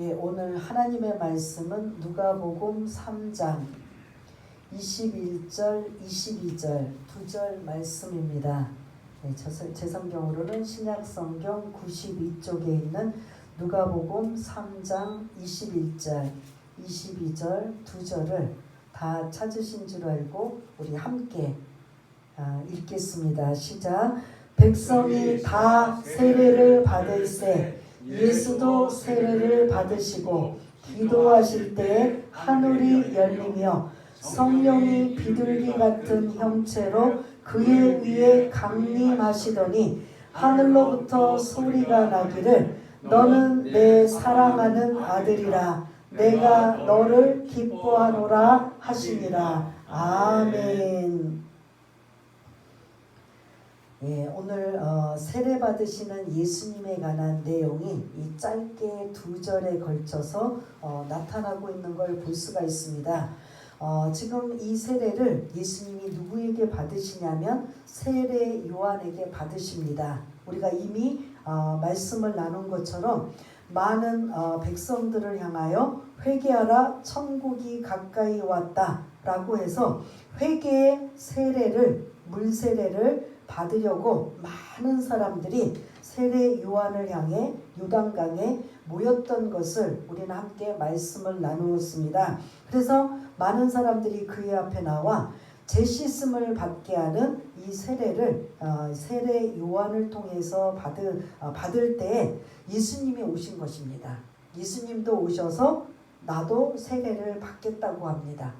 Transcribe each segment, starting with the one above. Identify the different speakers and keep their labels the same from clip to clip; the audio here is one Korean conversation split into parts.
Speaker 1: 예, 오늘 하나님의 말씀은 누가복음 3장 21절, 22절 두 절 말씀입니다. 예, 제 성경으로는 신약성경 92쪽에 있는 누가복음 3장 21절, 22절 두 절을 다 찾으신 줄 알고 우리 함께 읽겠습니다. 시작. 백성이 다 세례를 받을세 예수도 세례를 받으시고 기도하실 때 하늘이 열리며 성령이 비둘기 같은 형체로 그의 위에 강림하시더니 하늘로부터 소리가 나기를 너는 내 사랑하는 아들이라 내가 너를 기뻐하노라 하시니라. 아멘. 예, 오늘 세례 받으시는 예수님에 관한 내용이 이 짧게 두 절에 걸쳐서 나타나고 있는 걸 볼 수가 있습니다. 지금 이 세례를 예수님이 누구에게 받으시냐면 세례 요한에게 받으십니다. 우리가 이미 말씀을 나눈 것처럼 많은 백성들을 향하여 회개하라 천국이 가까이 왔다 라고 해서 회개의 세례를 물세례를 받으려고 많은 사람들이 세례 요한을 향해 요단강에 모였던 것을 우리는 함께 말씀을 나누었습니다. 그래서 많은 사람들이 그의 앞에 나와 제시씀을 받게 하는 이 세례를 세례 요한을 통해서 받을 때 예수님이 오신 것입니다. 예수님도 오셔서 나도 세례를 받겠다고 합니다.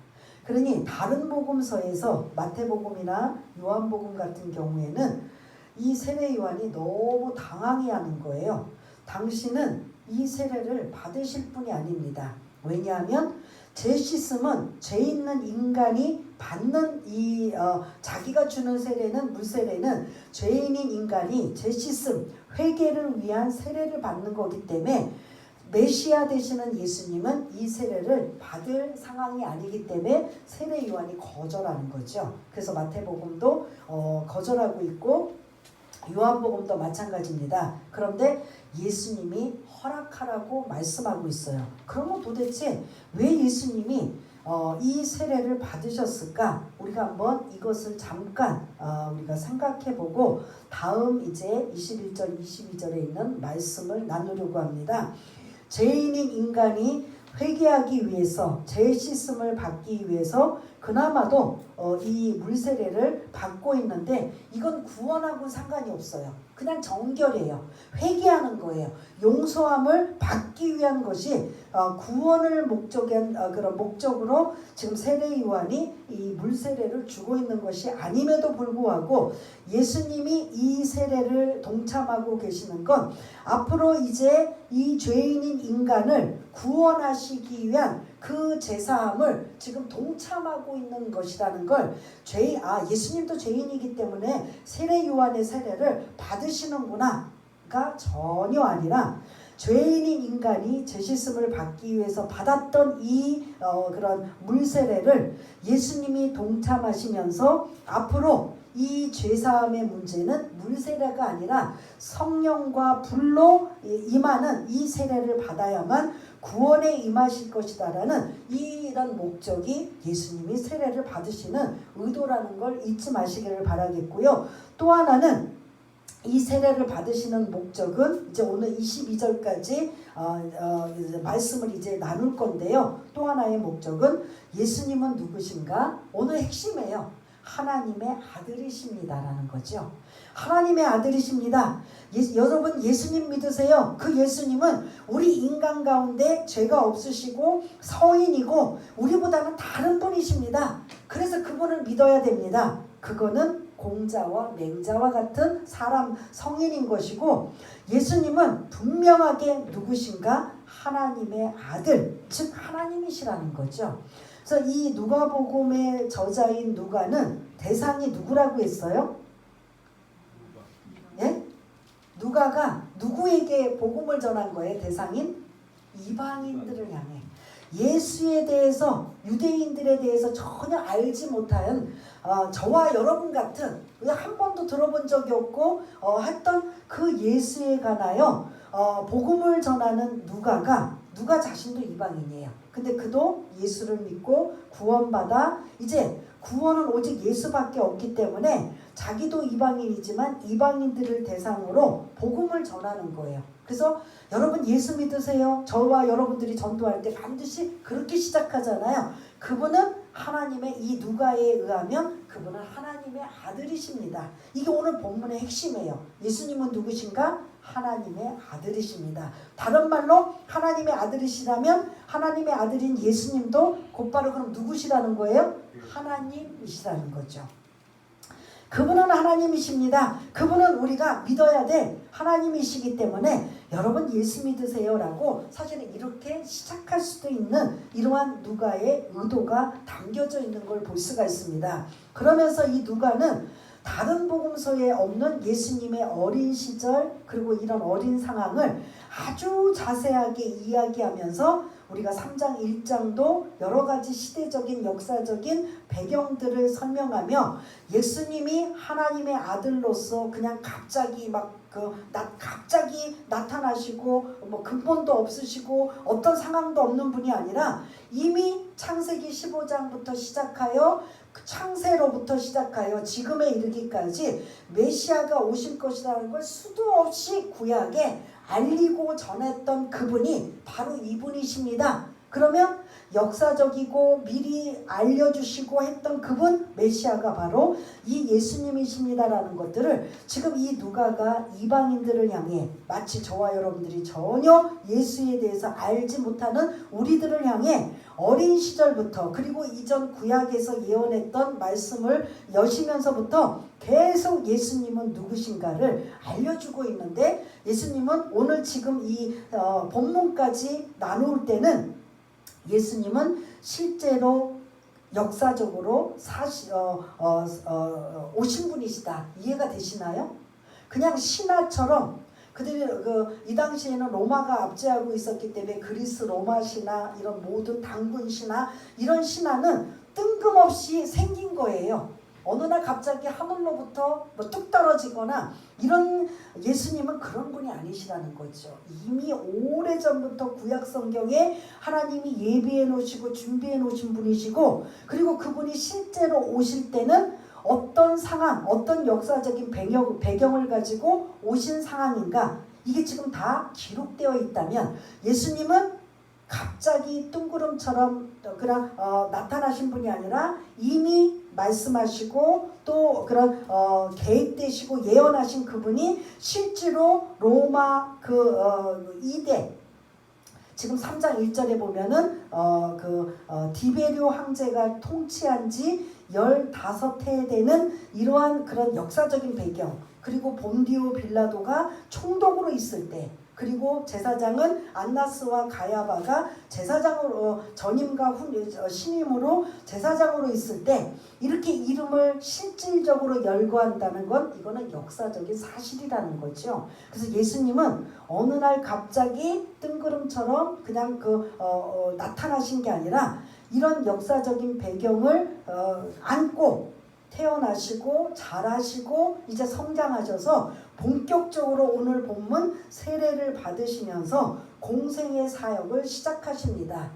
Speaker 1: 그러니 다른 복음서에서 마태복음이나 요한복음 같은 경우에는 이 세례 요한이 너무 당황해하는 거예요. 당신은 이 세례를 받으실 분이 아닙니다. 왜냐하면 제시씀은 죄 있는 인간이 받는 이 자기가 주는 세례는 물세례는 죄인인 인간이 제시씀 회개를 위한 세례를 받는 거기 때문에 메시아 되시는 예수님은 이 세례를 받을 상황이 아니기 때문에 세례 요한이 거절하는 거죠. 그래서 마태복음도 거절하고 있고 요한복음도 마찬가지입니다. 그런데 예수님이 허락하라고 말씀하고 있어요. 그러면 도대체 왜 예수님이 이 세례를 받으셨을까? 우리가 한번 이것을 잠깐 우리가 생각해보고 다음 이제 21절 22절에 있는 말씀을 나누려고 합니다. 죄인인 인간이 회개하기 위해서 죄 씻음을 받기 위해서 그나마도 이 물세례를 받고 있는데 이건 구원하고 상관이 없어요. 그냥 정결이에요. 회개하는 거예요. 용서함을 받기 위한 것이 구원을 그런 목적으로 지금 세례 요한이 이 물세례를 주고 있는 것이 아님에도 불구하고 예수님이 이 세례를 동참하고 계시는 건 앞으로 이제 이 죄인인 인간을 구원하시기 위한 그 제사함을 지금 동참하고 있는 것이라는 걸 예수님도 죄인이기 때문에 세례 요한의 세례를 받으시는구나가 전혀 아니라 죄인인 인간이 제시씀을 받기 위해서 받았던 이 그런 물세례를 예수님이 동참하시면서 앞으로 이 죄사함의 문제는 물세례가 아니라 성령과 불로 임하는 이 세례를 받아야만 구원에 임하실 것이다라는 이런 목적이 예수님이 세례를 받으시는 의도라는 걸 잊지 마시기를 바라겠고요. 또 하나는 이 세례를 받으시는 목적은 이제 오늘 22절까지 말씀을 이제 나눌 건데요. 또 하나의 목적은 예수님은 누구신가? 오늘 핵심이에요. 하나님의 아들이십니다라는 거죠. 하나님의 아들이십니다. 여러분 예수님 믿으세요. 그 예수님은 우리 인간 가운데 죄가 없으시고 성인이고 우리보다는 다른 분이십니다. 그래서 그분을 믿어야 됩니다. 그거는 공자와 맹자와 같은 사람 성인인 것이고 예수님은 분명하게 누구신가? 하나님의 아들, 즉 하나님이시라는 거죠. 그래서 이 누가복음의 저자인 누가는 대상이 누구라고 했어요? 예? 누가가 누구에게 복음을 전한 거예요? 대상인 이방인들을 향해. 예수에 대해서 유대인들에 대해서 전혀 알지 못한 저와 여러분 같은 한 번도 들어본 적이 없고 했던 그 예수에 관하여 복음을 전하는 누가가 누가 자신도 이방인이에요. 근데 그도 예수를 믿고 구원받아 이제 구원은 오직 예수밖에 없기 때문에 자기도 이방인이지만 이방인들을 대상으로 복음을 전하는 거예요. 그래서 여러분 예수 믿으세요. 저와 여러분들이 전도할 때 반드시 그렇게 시작하잖아요. 그분은 하나님의 이 누가에 의하면 그분은 하나님의 아들이십니다. 이게 오늘 본문의 핵심이에요. 예수님은 누구신가? 하나님의 아들이십니다. 다른 말로 하나님의 아들이시라면 하나님의 아들인 예수님도 곧바로 그럼 누구시라는 거예요? 하나님이시라는 거죠. 그분은 하나님이십니다. 그분은 우리가 믿어야 될 하나님이시기 때문에 여러분 예수 믿으세요라고 사실은 이렇게 시작할 수도 있는 이러한 누가의 의도가 담겨져 있는 걸 볼 수가 있습니다. 그러면서 이 누가는 다른 복음서에 없는 예수님의 어린 시절 그리고 이런 어린 상황을 아주 자세하게 이야기하면서 우리가 3장 1장도 여러 가지 시대적인 역사적인 배경들을 설명하며 예수님이 하나님의 아들로서 그냥 갑자기 갑자기 나타나시고 뭐 근본도 없으시고 어떤 상황도 없는 분이 아니라 이미 창세기 15장부터 시작하여 창세로부터 시작하여 지금에 이르기까지 메시아가 오실 것이라는 걸 수도 없이 구약에 알리고 전했던 그분이 바로 이분이십니다. 그러면 역사적이고 미리 알려주시고 했던 그분 메시아가 바로 이 예수님이십니다라는 것들을 지금 이 누가가 이방인들을 향해 마치 저와 여러분들이 전혀 예수에 대해서 알지 못하는 우리들을 향해 어린 시절부터 그리고 이전 구약에서 예언했던 말씀을 여시면서부터 계속 예수님은 누구신가를 알려주고 있는데 예수님은 오늘 지금 이 본문까지 나눌 때는 예수님은 실제로 역사적으로 오신 분이시다. 이해가 되시나요? 그냥 신화처럼 그들이 이 당시에는 로마가 압제하고 있었기 때문에 그리스 로마 신화 이런 모든 당군 신화 이런 신화는 뜬금없이 생긴 거예요. 어느 날 갑자기 하늘로부터 뚝 떨어지거나 이런 예수님은 그런 분이 아니시라는 거죠. 이미 오래전부터 구약 성경에 하나님이 예비해 놓으시고 준비해 놓으신 분이시고 그리고 그분이 실제로 오실 때는 어떤 상황, 어떤 역사적인 배경을 가지고 오신 상황인가 이게 지금 다 기록되어 있다면 예수님은 갑자기 뜬구름처럼 그냥 나타나신 분이 아니라 이미 말씀하시고 또 그런 계획되시고 예언하신 그분이 실제로 로마 이대 지금 3장 1절에 보면은 디베리오 황제가 통치한 지 15해 되는 이러한 그런 역사적인 배경 그리고 본디오 빌라도가 총독으로 있을 때 그리고 제사장은 안나스와 가야바가 제사장으로 전임과 신임으로 제사장으로 있을 때 이렇게 이름을 실질적으로 열거한다는 건 이거는 역사적인 사실이라는 거죠. 그래서 예수님은 어느 날 갑자기 뜬구름처럼 그냥 나타나신 게 아니라 이런 역사적인 배경을 안고 태어나시고 자라시고 이제 성장하셔서 본격적으로 오늘 본문 세례를 받으시면서 공생의 사역을 시작하십니다.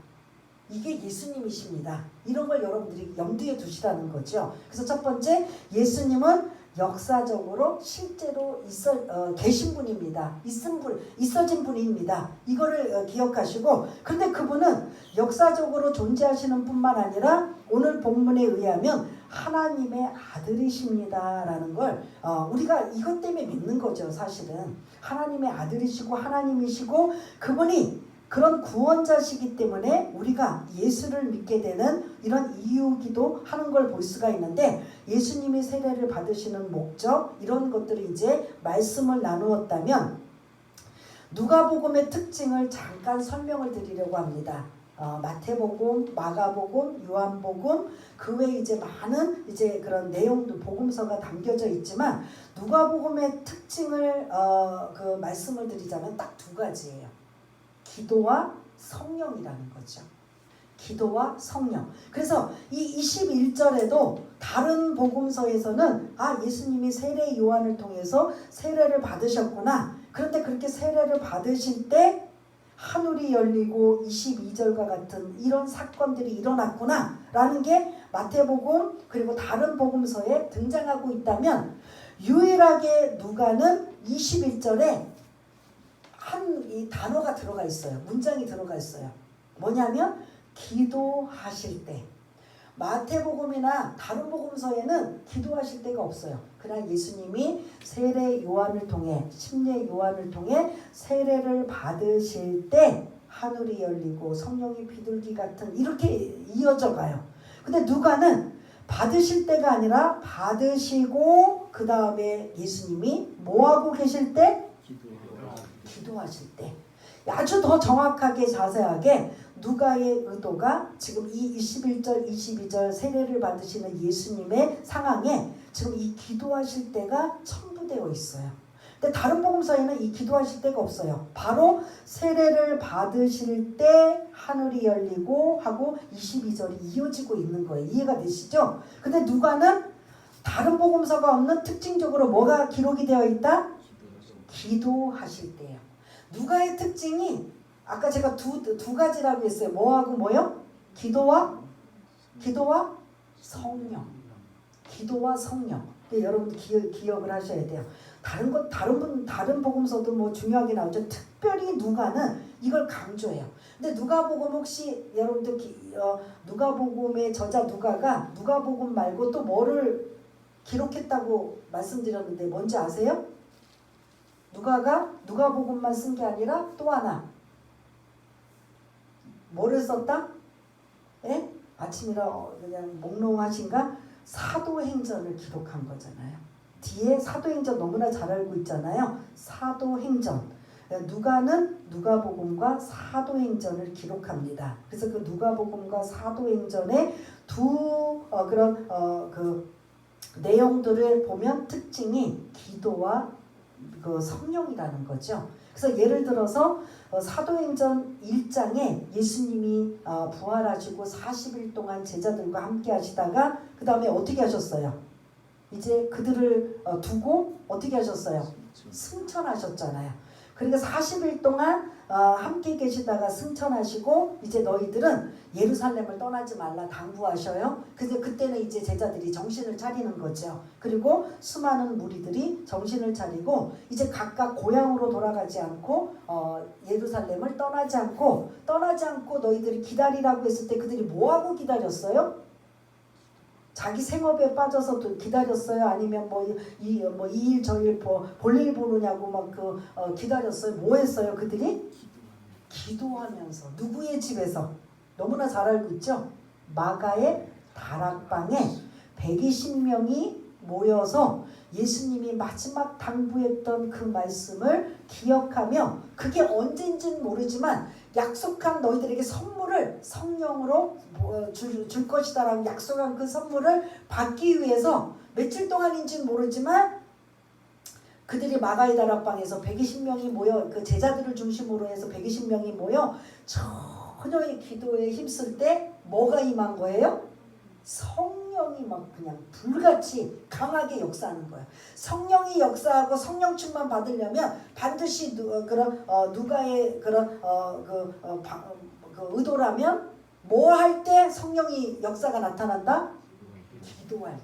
Speaker 1: 이게 예수님이십니다. 이런 걸 여러분들이 염두에 두시라는 거죠. 그래서 첫 번째 예수님은 역사적으로 실제로 계신 분입니다. 있어진 분입니다. 이거를 기억하시고 그런데 그분은 역사적으로 존재하시는 뿐만 아니라 오늘 본문에 의하면 하나님의 아들이십니다라는 걸 우리가 이것 때문에 믿는 거죠. 사실은 하나님의 아들이시고 하나님이시고 그분이 그런 구원자시기 때문에 우리가 예수를 믿게 되는 이런 이유기도 하는 걸 볼 수가 있는데 예수님이 세례를 받으시는 목적 이런 것들을 이제 말씀을 나누었다면 누가복음의 특징을 잠깐 설명을 드리려고 합니다. 마태복음, 마가복음, 요한복음 그 외에 이제 많은 이제 그런 내용도 복음서가 담겨져 있지만 누가복음의 특징을 말씀을 드리자면 딱 두 가지예요. 기도와 성령이라는 거죠. 기도와 성령. 그래서 이 21절에도 다른 복음서에서는 예수님이 세례 요한을 통해서 세례를 받으셨구나. 그런데 그렇게 세례를 받으실 때 하늘이 열리고 22절과 같은 이런 사건들이 일어났구나 라는 게 마태복음 그리고 다른 복음서에 등장하고 있다면, 유일하게 누가는 21절에 한 이 단어가 들어가 있어요. 문장이 들어가 있어요. 뭐냐면 기도하실 때. 마태복음이나 다른 복음서에는 기도하실 때가 없어요. 그러나 예수님이 세례 요한을 통해, 침례 요한을 통해 세례를 받으실 때 하늘이 열리고 성령이 비둘기 같은 이렇게 이어져 가요. 근데 누가는 받으실 때가 아니라 받으시고 그 다음에 예수님이 뭐하고 계실 때? 기도하실 때. 아주 더 정확하게 자세하게 누가의 의도가 지금 이 21절 22절 세례를 받으시는 예수님의 상황에 지금 이 기도하실 때가 첨부되어 있어요. 근데 다른 복음서에는 이 기도하실 때가 없어요. 바로 세례를 받으실 때 하늘이 열리고 하고 22절이 이어지고 있는 거예요. 이해가 되시죠? 근데 누가는 다른 복음서가 없는 특징적으로 뭐가 기록이 되어 있다? 기도하실 때예요. 누가의 특징이 아까 제가 두 가지라고 했어요. 뭐하고 뭐요? 기도와 성령. 기도와 성령. 여러분 기억을 하셔야 돼요. 다른 복음서도 뭐 중요하게 나오죠. 특별히 누가는 이걸 강조해요. 근데 누가복음 혹시 여러분들 누가복음의 저자 누가가 누가복음 말고 또 뭐를 기록했다고 말씀드렸는데 뭔지 아세요? 누가가 누가복음만 쓴 게 아니라 또 하나 뭐를 썼다? 예? 아침이라 그냥 몽롱하신가? 사도행전을 기록한 거잖아요. 뒤에 사도행전 너무나 잘 알고 있잖아요. 사도행전. 누가는 누가복음과 사도행전을 기록합니다. 그래서 그 누가복음과 사도행전의 그 내용들을 보면 특징이 기도와 그 성령이라는 거죠. 그래서 예를 들어서 사도행전 1장에 예수님이 부활하시고 40일 동안 제자들과 함께 하시다가 그 다음에 어떻게 하셨어요? 이제 그들을 두고 어떻게 하셨어요? 승천하셨잖아요. 그러니까 40일 동안 함께 계시다가 승천하시고 이제 너희들은 예루살렘을 떠나지 말라 당부하셔요. 그래서 그때는 이제 제자들이 정신을 차리는 거죠. 그리고 수많은 무리들이 정신을 차리고 이제 각각 고향으로 돌아가지 않고 예루살렘을 떠나지 않고 너희들이 기다리라고 했을 때 그들이 뭐하고 기다렸어요? 자기 생업에 빠져서도 기다렸어요? 아니면 이 일 저 일 볼일 보느냐고 막 기다렸어요? 뭐 했어요? 그들이? 기도하면서. 누구의 집에서? 너무나 잘 알고 있죠? 마가의 다락방에 120명이 모여서 예수님이 마지막 당부했던 그 말씀을 기억하며, 그게 언젠지는 모르지만 약속한 너희들에게 선물을 성령으로 줄 것이다라고 약속한 그 선물을 받기 위해서 며칠 동안인지는 모르지만 그들이 마가의 다락방에서 120명이 모여, 그 제자들을 중심으로 해서 120명이 모여 전혀의 기도에 힘쓸 때 뭐가 임한 거예요? 성령이 막 그냥 불같이 강하게 역사하는 거예요. 성령이 역사하고 성령 충만 받으려면 반드시 누가의 그런 의도라면 뭐 할 때 성령이 역사가 나타난다? 기도할 때.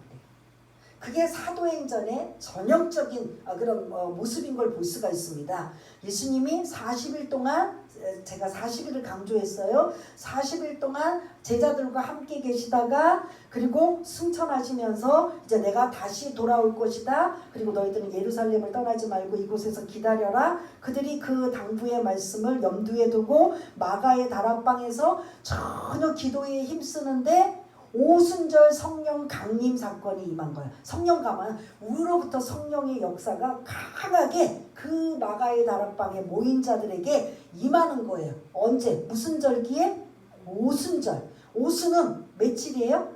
Speaker 1: 그게 사도행전의 전형적인 그런 모습인 걸 볼 수가 있습니다. 예수님이 40일 동안, 제가 40일을 강조했어요. 40일 동안 제자들과 함께 계시다가 그리고 승천하시면서 이제 내가 다시 돌아올 것이다. 그리고 너희들은 예루살렘을 떠나지 말고 이곳에서 기다려라. 그들이 그 당부의 말씀을 염두에 두고 마가의 다락방에서 전혀 기도에 힘쓰는데 오순절 성령 강림 사건이 임한 거예요. 성령 가면 우로부터 성령의 역사가 강하게 그 마가의 다락방에 모인 자들에게 임하는 거예요. 언제? 무슨 절기에? 오순절. 오순은 며칠이에요?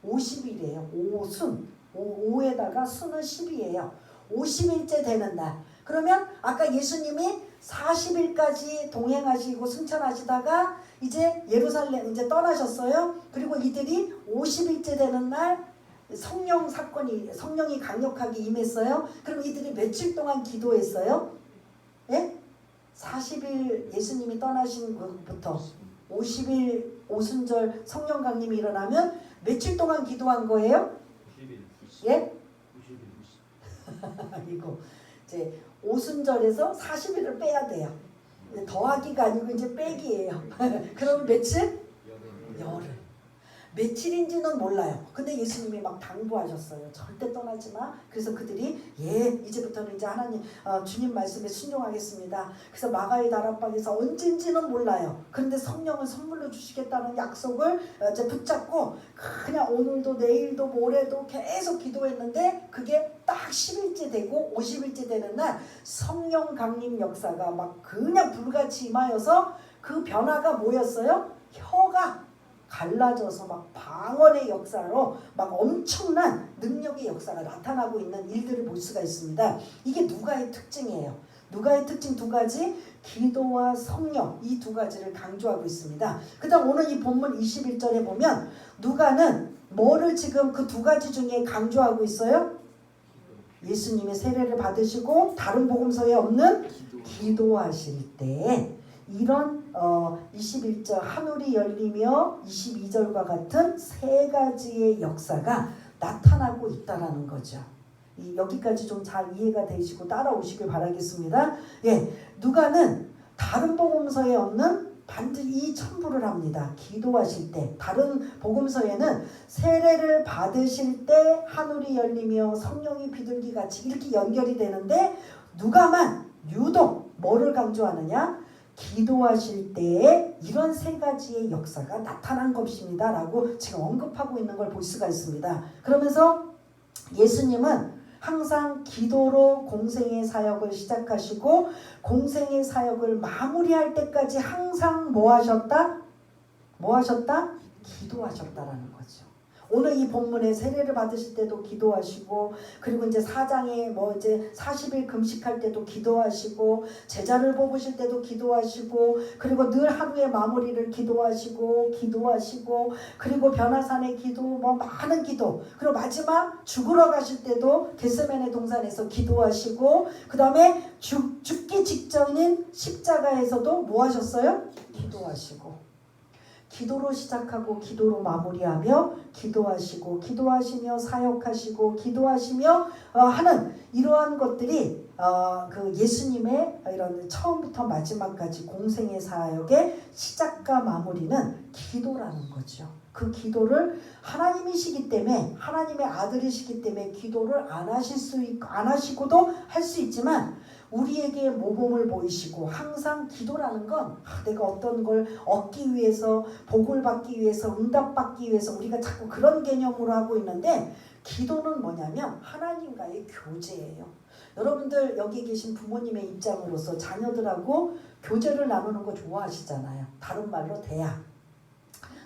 Speaker 1: 50일이에요. 오순. 5에다가 순은 10이에요. 50일째 되는 날. 그러면 아까 예수님이 40일까지 동행하시고 승천하시다가 이제 예루살렘 이제 떠나셨어요. 그리고 이들이 50일째 되는 날 성령이 강력하게 임했어요. 그럼 이들이 며칠 동안 기도했어요? 예? 40일 예수님이 떠나신 것부터 50일 오순절 성령 강림이 일어나면 며칠 동안 기도한 거예요?
Speaker 2: 90일.
Speaker 1: 예?
Speaker 2: 90일.
Speaker 1: 이거 이제 오순절에서 40일을 빼야 돼요. 더하기가 아니고 이제 빼기예요. 그럼 며칠? 열흘. 며칠인지는 몰라요. 근데 예수님이 막 당부하셨어요. 절대 떠나지 마. 그래서 그들이 이제부터는 이제 하나님 주님 말씀에 순종하겠습니다. 그래서 마가의 다락방에서 언젠지는 몰라요. 그런데 성령을 선물로 주시겠다는 약속을 이제 붙잡고 그냥 오늘도 내일도 모레도 계속 기도했는데 그게 딱 10일째 되고 50일째 되는 날 성령 강림 역사가 막 그냥 불같이 임하여서 그 변화가 뭐였어요? 혀가 갈라져서 막 방언의 역사로 막 엄청난 능력의 역사가 나타나고 있는 일들을 볼 수가 있습니다. 이게 누가의 특징이에요. 누가의 특징 두 가지, 기도와 성령, 이 두 가지를 강조하고 있습니다. 그 다음 오늘 이 본문 21절에 보면 누가는 뭐를 지금 그 두 가지 중에 강조하고 있어요? 예수님의 세례를 받으시고 다른 복음서에 없는 기도하실 때 이런 21절 하늘이 열리며 22절과 같은 세 가지의 역사가 나타나고 있다라는 거죠. 여기까지 좀 잘 이해가 되시고 따라오시길 바라겠습니다. 예, 누가는 다른 복음서에 없는 반드시 이 첨부를 합니다. 기도하실 때 다른 복음서에는 세례를 받으실 때 하늘이 열리며 성령이 비둘기 같이 이렇게 연결이 되는데 누가만 유독 뭐를 강조하느냐? 기도하실 때에 이런 세 가지의 역사가 나타난 것입니다 라고 지금 언급하고 있는 걸 볼 수가 있습니다. 그러면서 예수님은 항상 기도로 공생의 사역을 시작하시고 공생의 사역을 마무리할 때까지 항상 뭐 하셨다? 기도하셨다라는 거죠. 오늘 이 본문에 세례를 받으실 때도 기도하시고 그리고 이제 4장에 뭐 이제 40일 금식할 때도 기도하시고 제자를 뽑으실 때도 기도하시고 그리고 늘 하루의 마무리를 기도하시고 그리고 변화산의 기도 뭐 많은 기도 그리고 마지막 죽으러 가실 때도 겟세마네 동산에서 기도하시고 그 다음에 죽기 직전인 십자가에서도 뭐 하셨어요? 기도하시고 기도로 시작하고 기도로 마무리하며 기도하시며 사역하시고 기도하시며 하는 이러한 것들이 그 예수님의 이런 처음부터 마지막까지 공생의 사역의 시작과 마무리는 기도라는 거죠. 그 기도를 하나님이시기 때문에 하나님의 아들이시기 때문에 기도를 안 하시고도 할 수 있지만 우리에게 모범을 보이시고 항상 기도라는 건 내가 어떤 걸 얻기 위해서 복을 받기 위해서 응답받기 위해서 우리가 자꾸 그런 개념으로 하고 있는데 기도는 뭐냐면 하나님과의 교제예요. 여러분들 여기 계신 부모님의 입장으로서 자녀들하고 교제를 나누는 거 좋아하시잖아요. 다른 말로 대화.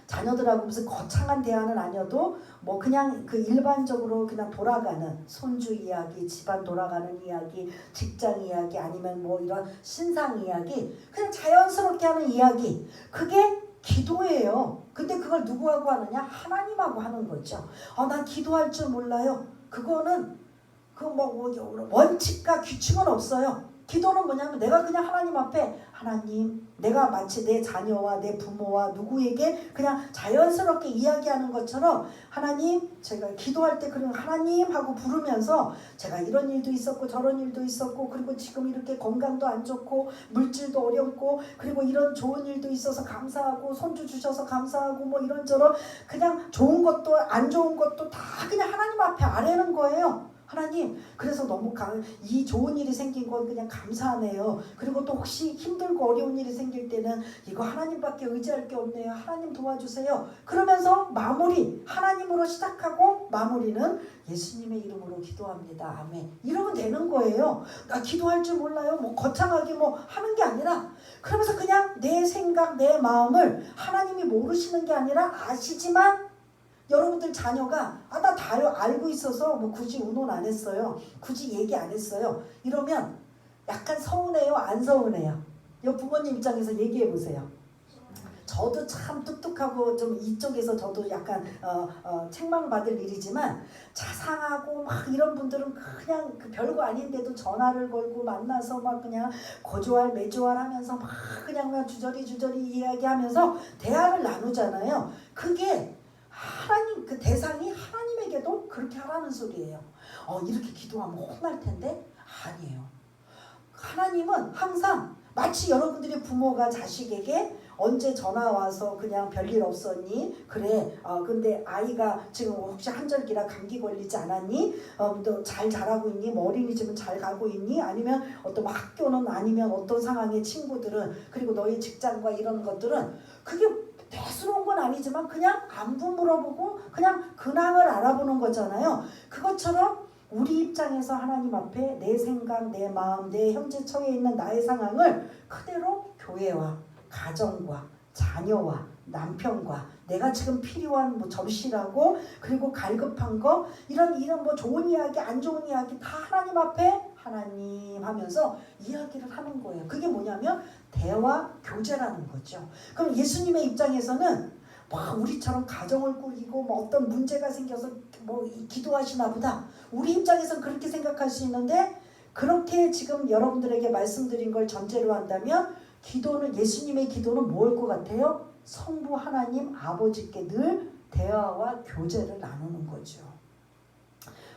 Speaker 1: 자녀들하고 무슨 거창한 대화는 아니어도 뭐 그냥 그 일반적으로 그냥 돌아가는 손주 이야기, 집안 돌아가는 이야기, 직장 이야기 아니면 뭐 이런 신상 이야기 그냥 자연스럽게 하는 이야기 그게 기도예요. 근데 그걸 누구하고 하느냐? 하나님하고 하는 거죠. 난 기도할 줄 몰라요. 그거는 그 뭐 원칙과 규칙은 없어요. 기도는 뭐냐면 내가 그냥 하나님 앞에 하나님 내가 마치 내 자녀와 내 부모와 누구에게 그냥 자연스럽게 이야기하는 것처럼 하나님 제가 기도할 때 그냥 하나님 하고 부르면서 제가 이런 일도 있었고 저런 일도 있었고 그리고 지금 이렇게 건강도 안 좋고 물질도 어렵고 그리고 이런 좋은 일도 있어서 감사하고 손주 주셔서 감사하고 뭐 이런저런 그냥 좋은 것도 안 좋은 것도 다 그냥 하나님 앞에 아뢰는 거예요. 하나님 그래서 너무 이 좋은 일이 생긴 건 그냥 감사하네요. 그리고 또 혹시 힘들고 어려운 일이 생길 때는 이거 하나님밖에 의지할 게 없네요. 하나님 도와주세요. 그러면서 마무리 하나님으로 시작하고 마무리는 예수님의 이름으로 기도합니다. 아멘. 이러면 되는 거예요. 나 기도할 줄 몰라요. 뭐 거창하게 뭐 하는 게 아니라 그러면서 그냥 내 생각 내 마음을 하나님이 모르시는 게 아니라 아시지만 여러분들 자녀가 나 다 알고 있어서 뭐 굳이 의논 안 했어요. 굳이 얘기 안 했어요. 이러면 약간 서운해요? 안 서운해요? 이 부모님 입장에서 얘기해 보세요. 저도 참 똑똑하고 좀 이쪽에서 저도 약간 책망받을 일이지만 자상하고 막 이런 분들은 그냥 그 별거 아닌데도 전화를 걸고 만나서 막 그냥 고조할 매조할 하면서 막 그냥 주저리 이야기하면서 대화를 나누잖아요. 그게 하나님 그 대상이 하나님에게도 그렇게 하라는 소리예요. 이렇게 기도하면 혼날 텐데 아니에요. 하나님은 항상 마치 여러분들이 부모가 자식에게 언제 전화 와서 그냥 별일 없었니? 그래. 근데 아이가 지금 혹시 한절기라 감기 걸리지 않았니? 또 잘 자라고 있니? 뭐 어린이집은 잘 가고 있니? 아니면 어떤 뭐 학교는 아니면 어떤 상황의 친구들은 그리고 너희 직장과 이런 것들은 그게 대수로운 건 아니지만 그냥 안부 물어보고 그냥 근황을 알아보는 거잖아요. 그것처럼 우리 입장에서 하나님 앞에 내 생각, 내 마음, 내 현재 처해 있는 나의 상황을 그대로 교회와 가정과 자녀와 남편과 내가 지금 필요한 뭐 접시라고 그리고 갈급한 거 이런 뭐 좋은 이야기 안 좋은 이야기 다 하나님 앞에 하나님 하면서 이야기를 하는 거예요. 그게 뭐냐면 대화 교제라는 거죠. 그럼 예수님의 입장에서는 우리처럼 가정을 꾸리고 뭐 어떤 문제가 생겨서 뭐 기도하시나 보다. 우리 입장에서는 그렇게 생각할 수 있는데 그렇게 지금 여러분들에게 말씀드린 걸 전제로 한다면 기도는 예수님의 기도는 뭐일 것 같아요? 성부 하나님 아버지께 늘 대화와 교제를 나누는 거죠.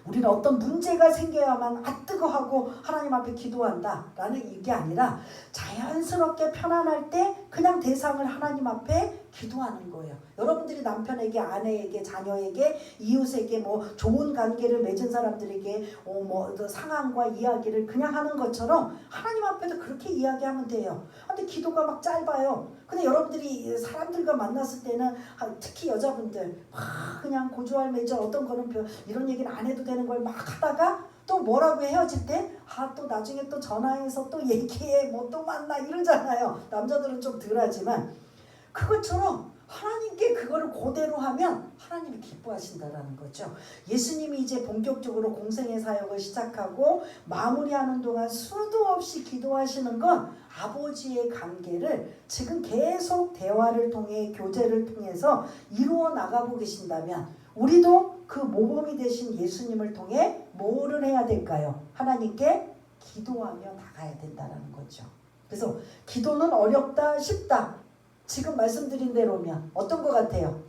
Speaker 1: 우리는 어떤 문제가 생겨야만 뜨거워하고 하나님 앞에 기도한다 라는 이게 아니라 자연스럽게 편안할 때 그냥 대상을 하나님 앞에 기도하는 거예요. 여러분들이 남편에게 아내에게 자녀에게 이웃에게 뭐 좋은 관계를 맺은 사람들에게 뭐 상황과 이야기를 그냥 하는 것처럼 하나님 앞에도 그렇게 이야기하면 돼요. 근데 기도가 막 짧아요. 근데 여러분들이 사람들과 만났을 때는 특히 여자분들 막 그냥 고조할 매저 어떤 거는 이런 얘기는 안 해도 되는 걸 막 하다가 또 뭐라고 헤어질 때 또 나중에 또 전화해서 또 얘기해 뭐 또 만나 이러잖아요. 남자들은 좀 덜하지만 그것처럼 하나님께 그거를 그대로 하면 하나님이 기뻐하신다라는 거죠. 예수님이 이제 본격적으로 공생의 사역을 시작하고 마무리하는 동안 수도 없이 기도하시는 건 아버지의 관계를 지금 계속 대화를 통해 교제를 통해서 이루어 나가고 계신다면 우리도 그 모범이 되신 예수님을 통해 뭐를 해야 될까요? 하나님께 기도하며 나가야 된다는 거죠. 그래서 기도는 어렵다 쉽다 지금 말씀드린 대로면 어떤 것 같아요?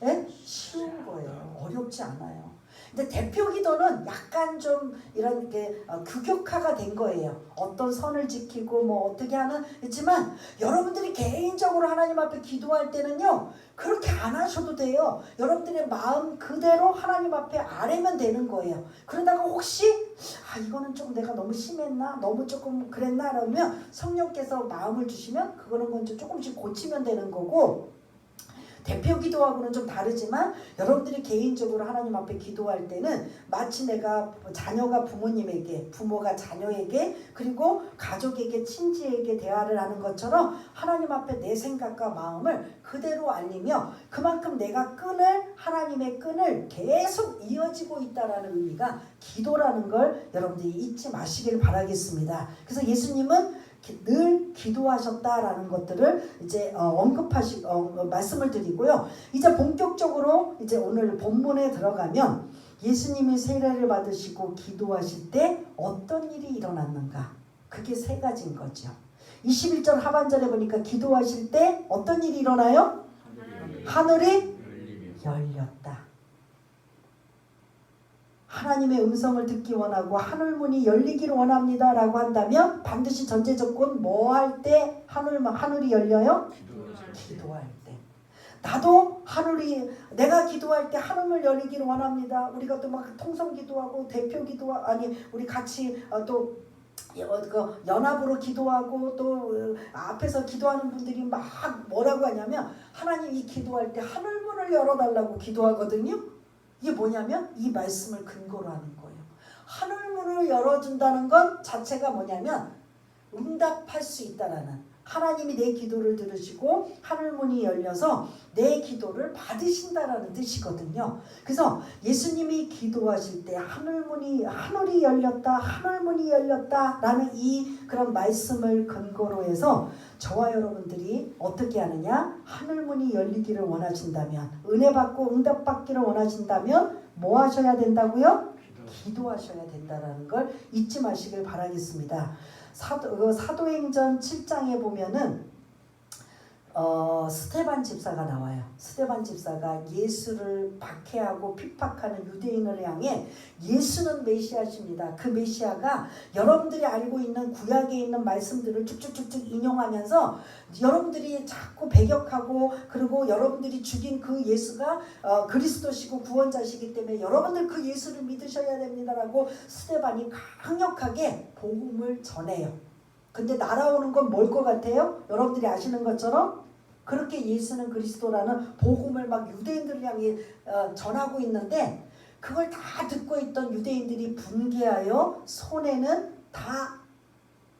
Speaker 1: 네? 쉬운 거예요. 어렵지 않아요. 근데 대표 기도는 약간 좀 이런 게 규격화가 된 거예요. 어떤 선을 지키고 뭐 어떻게 하는 있지만 여러분들이 개인적으로 하나님 앞에 기도할 때는요 그렇게 안 하셔도 돼요. 여러분들의 마음 그대로 하나님 앞에 아뢰면 되는 거예요. 그러다가 혹시 이거는 좀 내가 너무 심했나 너무 조금 그랬나 그러면 성령께서 마음을 주시면 그거는 먼저 조금씩 고치면 되는 거고 대표 기도하고는 좀 다르지만 여러분들이 개인적으로 하나님 앞에 기도할 때는 마치 내가 자녀가 부모님에게 부모가 자녀에게 그리고 가족에게 친지에게 대화를 하는 것처럼 하나님 앞에 내 생각과 마음을 그대로 알리며 그만큼 내가 하나님의 끈을 계속 이어지고 있다라는 의미가 기도라는 걸 여러분들이 잊지 마시길 바라겠습니다. 그래서 예수님은 늘 기도하셨다라는 것들을 이제 말씀을 드리고요. 이제 본격적으로 이제 오늘 본문에 들어가면 예수님이 세례를 받으시고 기도하실 때 어떤 일이 일어났는가? 그게 세 가지인 거죠. 21절 하반절에 보니까 기도하실 때 어떤 일이 일어나요? 하늘이 열렸다. 하나님의 음성을 듣기 원하고 하늘문이 열리기를 원합니다 라고 한다면 반드시 전제 조건 뭐 할 때 하늘이 열려요? 기도할 때. 나도 내가 기도할 때 하늘을 열리기를 원합니다. 우리가 또 막 통성 기도하고 대표 우리 같이 또 연합으로 기도하고 또 앞에서 기도하는 분들이 막 뭐라고 하냐면 하나님 이 기도할 때 하늘문을 열어달라고 기도하거든요. 이게 뭐냐면 이 말씀을 근거로 하는 거예요. 하늘문을 열어준다는 것 자체가 뭐냐면 응답할 수 있다라는 하나님이 내 기도를 들으시고 하늘문이 열려서 내 기도를 받으신다라는 뜻이거든요. 그래서 예수님이 기도하실 때 하늘이 열렸다 라는 이 그런 말씀을 근거로 해서 저와 여러분들이 어떻게 하느냐, 하늘문이 열리기를 원하신다면, 은혜 받고 응답 받기를 원하신다면 뭐 하셔야 된다고요? 기도하셔야 된다라는 걸 잊지 마시길 바라겠습니다. 사도행전 7장에 보면은 스데반 집사가 나와요. 스데반 집사가 예수를 박해하고 핍박하는 유대인을 향해 예수는 메시아십니다. 그 메시아가 여러분들이 알고 있는 구약에 있는 말씀들을 쭉쭉쭉쭉 인용하면서 여러분들이 자꾸 배격하고, 그리고 여러분들이 죽인 그 예수가 그리스도시고 구원자시기 때문에 여러분들 그 예수를 믿으셔야 됩니다라고 스데반이 강력하게 복음을 전해요. 근데 날아오는 건 뭘 것 같아요? 여러분들이 아시는 것처럼 그렇게 예수는 그리스도라는 복음을 막 유대인들을 향해 전하고 있는데, 그걸 다 듣고 있던 유대인들이 분개하여 손에는 다,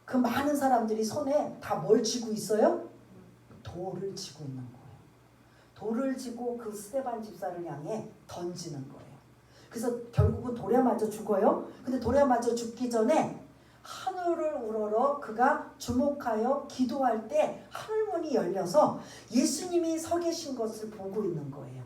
Speaker 1: 그 많은 사람들이 손에 다 뭘 쥐고 있어요? 돌을 쥐고 있는 거예요. 돌을 쥐고 그 스데반 집사를 향해 던지는 거예요. 그래서 결국은 돌에 맞아 죽어요. 근데 돌에 맞아 죽기 전에 하늘을 우러러 그가 주목하여 기도할 때 하늘문이 열려서 예수님이 서 계신 것을 보고 있는 거예요.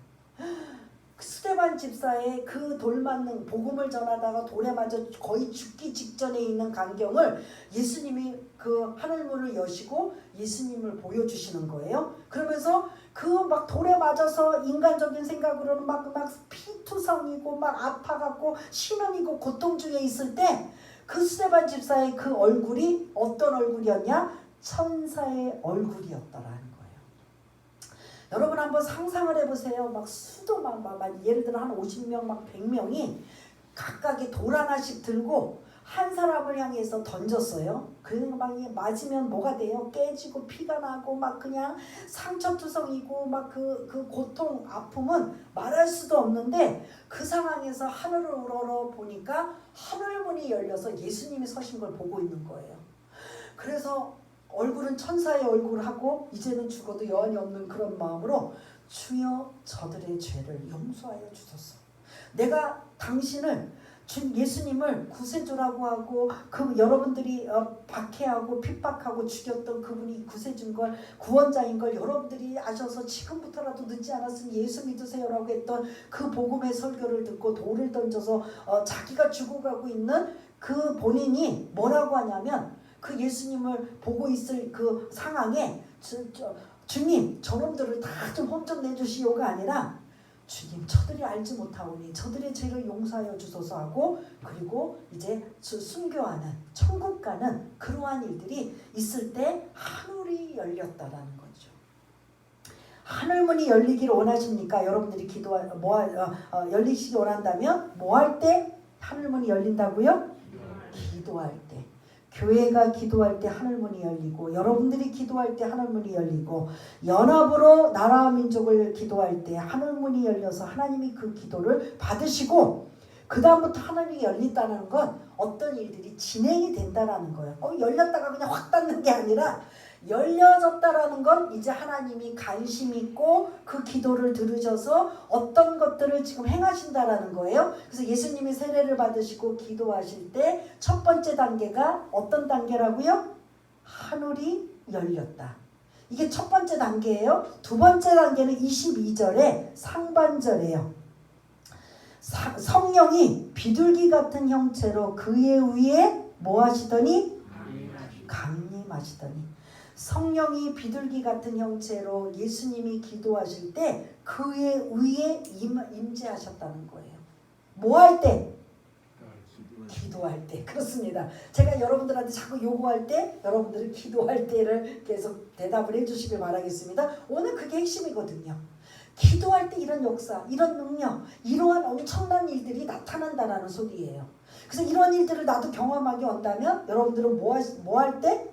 Speaker 1: 스데반 집사의 그 돌 맞는, 복음을 전하다가 돌에 맞아 거의 죽기 직전에 있는 광경을 예수님이 그 하늘문을 여시고 예수님을 보여주시는 거예요. 그러면서 그 막 돌에 맞아서 인간적인 생각으로는 막 피투성이고 막 아파갖고 심연이고 고통 중에 있을 때 그 스데반 집사의 그 얼굴이 어떤 얼굴이었냐? 천사의 얼굴이었다라는 거예요. 여러분 한번 상상을 해보세요. 막 수도 막 예를 들어 한 50명 막 100명이 각각의 돌 하나씩 들고 한 사람을 향해서 던졌어요. 그래서 막 맞으면 뭐가 돼요? 깨지고 피가 나고 막 그냥 상처투성이고 막 그 고통, 아픔은 말할 수도 없는데, 그 상황에서 하늘을 우러러 보니까 하늘문이 열려서 예수님이 서신 걸 보고 있는 거예요. 그래서 얼굴은 천사의 얼굴하고 이제는 죽어도 여한이 없는 그런 마음으로, 주여 저들의 죄를 용서하여 주소서. 내가 당신을 예수님을 구세주라고 하고, 그 여러분들이 박해하고 핍박하고 죽였던 그분이 구세주인 걸, 구원자인 걸 여러분들이 아셔서 지금부터라도 늦지 않았으면 예수 믿으세요라고 했던 그 복음의 설교를 듣고 돌을 던져서 자기가 죽어가고 있는 그 본인이 뭐라고 하냐면, 그 예수님을 보고 있을 그 상황에 주님 저놈들을 다 좀 혼 좀 내주시오가 아니라, 주님 저들이 알지 못하오니 저들의 죄를 용서하여 주소서 하고, 그리고 이제 순교하는, 천국 가는 그러한 일들이 있을 때 하늘이 열렸다라는 거죠. 하늘문이 열리기를 원하십니까? 여러분들이 열리시기 원한다면 뭐 할 때 하늘문이 열린다고요? 기도할 때. 교회가 기도할 때 하늘문이 열리고, 여러분들이 기도할 때 하늘문이 열리고, 연합으로 나라와 민족을 기도할 때 하늘문이 열려서 하나님이 그 기도를 받으시고, 그 다음부터 하늘이 열린다는 건 어떤 일들이 진행이 된다라는 거예요. 열렸다가 그냥 확 닫는 게 아니라, 열려졌다라는 건 이제 하나님이 관심 있고 그 기도를 들으셔서 어떤 것들을 지금 행하신다라는 거예요. 그래서 예수님이 세례를 받으시고 기도하실 때 첫 번째 단계가 어떤 단계라고요? 하늘이 열렸다. 이게 첫 번째 단계예요. 두 번째 단계는 22절에 상반절이에요. 성령이 비둘기 같은 형체로 그의 위에 뭐 하시더니? 강림하시더니. 성령이 비둘기 같은 형체로 예수님이 기도하실 때 그의 위에 임재하셨다는 거예요. 뭐 할 때? 기도할 때. 그렇습니다. 제가 여러분들한테 자꾸 요구할 때 여러분들은 기도할 때를 계속 대답을 해주시길 바라겠습니다. 오늘 그게 핵심이거든요. 기도할 때 이런 역사, 이런 능력, 이러한 엄청난 일들이 나타난다라는 소리예요. 그래서 이런 일들을 나도 경험하게 온다면 여러분들은 뭐 할 때?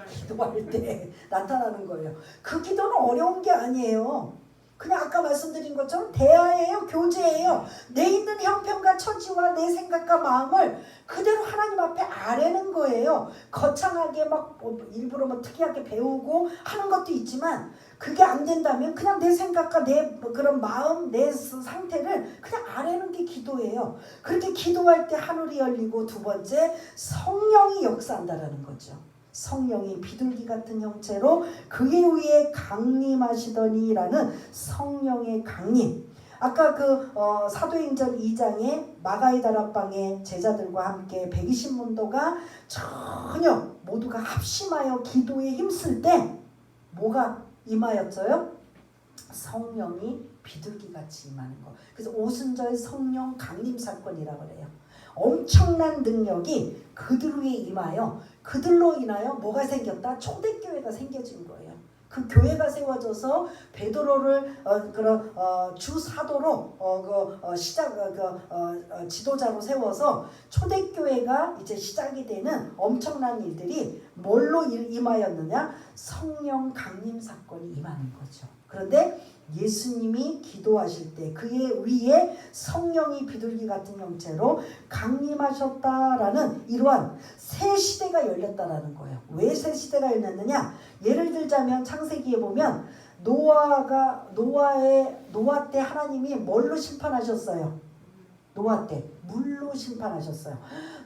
Speaker 1: 기도할 때 나타나는 거예요. 그 기도는 어려운 게 아니에요. 그냥 아까 말씀드린 것처럼 대화예요. 교제예요. 내 있는 형편과 처지와 내 생각과 마음을 그대로 하나님 앞에 아뢰는 거예요. 거창하게 막 일부러 특이하게 배우고 하는 것도 있지만 그게 안 된다면 그냥 내 생각과 내 그런 마음, 내 상태를 그냥 아뢰는 게 기도예요. 그렇게 기도할 때 하늘이 열리고 두 번째 성령이 역사한다라는 거죠. 성령이 비둘기 같은 형체로 그의 위에 강림하시더니라는 성령의 강림. 아까 사도행전 2장에 마가의 다락방에 제자들과 함께 120문도가 전혀 모두가 합심하여 기도에 힘쓸 때 뭐가 임하였어요? 성령이 비둘기같이 임하는 거. 그래서 오순절 성령 강림 사건이라고 그래요. 엄청난 능력이 그들 위에 임하여 그들로 인하여 뭐가 생겼다? 초대교회가 생겨진 거예요. 그 교회가 세워져서 베드로를 주 사도로 지도자로 세워서 초대교회가 이제 시작이 되는 엄청난 일들이 뭘로 임하였느냐? 성령 강림 사건이 임하는 거죠. 그런데 예수님이 기도하실 때 그의 위에 성령이 비둘기 같은 형체로 강림하셨다라는 이러한 새 시대가 열렸다라는 거예요. 왜 새 시대가 열렸느냐? 예를 들자면 창세기에 보면 노아 때 하나님이 뭘로 심판하셨어요? 노아 때 물로 심판하셨어요.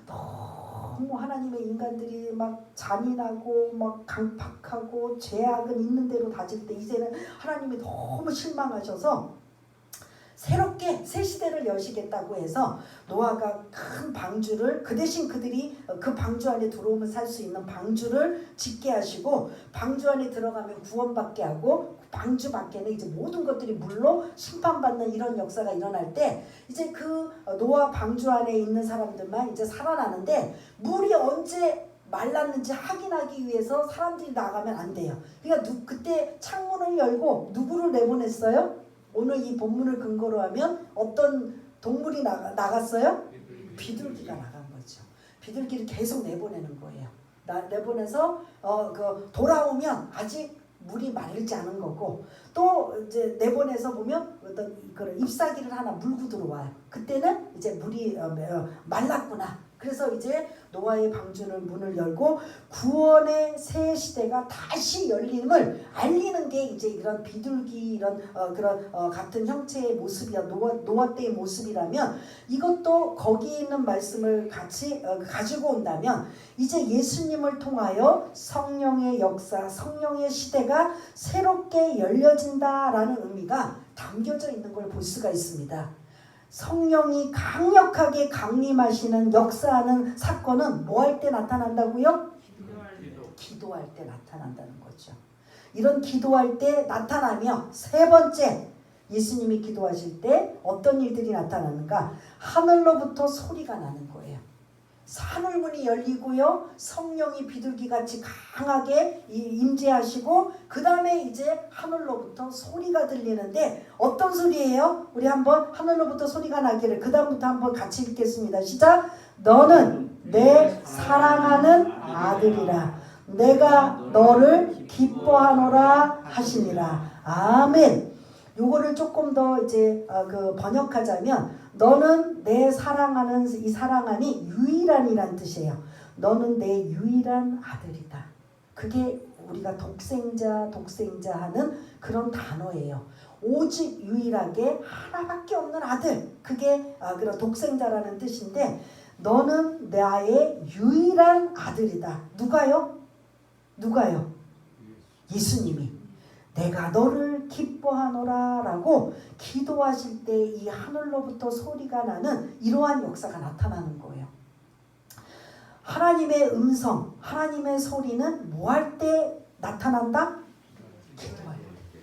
Speaker 1: 너무 하나님의 인간들이 막 잔인하고 막 강팍하고 죄악은 있는 대로 다질 때 이제는 하나님이 너무 실망하셔서 새롭게 새 시대를 여시겠다고 해서 노아가 큰 방주를 그 대신 그들이 그 방주 안에 들어오면 살 수 있는 방주를 짓게 하시고 방주 안에 들어가면 구원받게 하고 방주 밖에는 이제 모든 것들이 물로 심판받는 이런 역사가 일어날 때 이제 그 노아 방주 안에 있는 사람들만 이제 살아나는데 물이 언제 말랐는지 확인하기 위해서 사람들이 나가면 안 돼요. 그러니까 그때 창문을 열고 누구를 내보냈어요? 오늘 이 본문을 근거로 하면 어떤 동물이 나갔어요? 비둘기가 나간 거죠. 비둘기를 계속 내보내는 거예요. 내보내서 돌아오면 아직 물이 마르지 않은 거고 또 이제 내보내서 보면 어떤 그런 잎사귀를 하나 물고 들어와요. 그때는 이제 물이 말랐구나. 그래서 이제 노아의 방주는 문을 열고 구원의 새 시대가 다시 열림을 알리는 게 이제 이런 비둘기 이런 같은 형체의 모습이야. 노아 때의 모습이라면 이것도 거기 있는 말씀을 같이 가지고 온다면 이제 예수님을 통하여 성령의 역사, 성령의 시대가 새롭게 열려진다라는 의미가 담겨져 있는 걸 볼 수가 있습니다. 성령이 강력하게 강림하시는 역사하는 사건은 뭐 할 때 나타난다고요? 기도할 때 나타난다는 거죠. 이런 기도할 때 나타나며 세 번째 예수님이 기도하실 때 어떤 일들이 나타나는가? 하늘로부터 소리가 나는 거예요. 하늘문이 열리고요. 성령이 비둘기같이 강하게 임재하시고 그 다음에 이제 하늘로부터 소리가 들리는데 어떤 소리예요? 우리 한번 하늘로부터 소리가 나기를 그 다음부터 한번 같이 읽겠습니다. 시작! 너는 내 사랑하는 아들이라 내가 너를 기뻐하노라 하시니라. 아멘. 요거를 조금 더 이제 번역하자면 너는 내 사랑하는 이 사랑하니 유일한이란 뜻이에요. 너는 내 유일한 아들이다. 그게 우리가 독생자 하는 그런 단어예요. 오직 유일하게 하나밖에 없는 아들. 그게 그런 독생자라는 뜻인데 너는 나의 유일한 아들이다. 누가요? 예수님이. 내가 너를 기뻐하노라 라고 기도하실 때 이 하늘로부터 소리가 나는 이러한 역사가 나타나는 거예요. 하나님의 음성, 하나님의 소리는 뭐 할 때 나타난다? 기도할 때.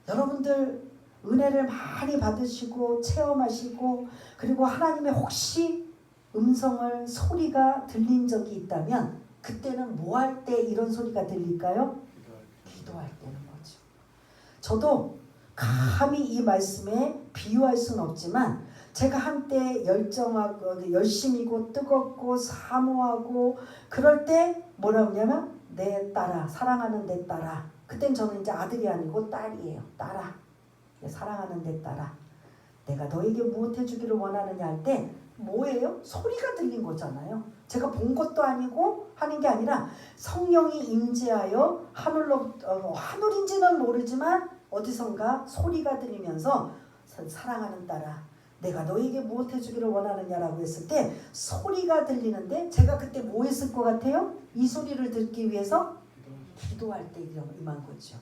Speaker 1: 여러분들 은혜를 많이 받으시고 체험하시고 그리고 하나님의 혹시 음성을 소리가 들린 적이 있다면 그때는 뭐 할 때 이런 소리가 들릴까요? 기도할 때는 거죠. 저도 감히 이 말씀에 비유할 수는 없지만 제가 한때 열정하고 열심이고 뜨겁고 사모하고 그럴 때 뭐라 그러냐면 내 딸아, 사랑하는 내 딸아, 그땐 저는 이제 아들이 아니고 딸이에요. 딸아, 사랑하는 내 딸아, 내가 너에게 무엇 해주기를 원하느냐 할 때 뭐예요? 소리가 들린 거잖아요. 제가 본 것도 아니고 하는 게 아니라 성령이 임재하여 하늘인지는 모르지만 어디선가 소리가 들리면서 사랑하는 딸아, 내가 너에게 무엇 해주기를 원하느냐라고 했을 때 소리가 들리는데 제가 그때 뭐 했을 것 같아요? 이 소리를 듣기 위해서 기도할 때 임한 거죠.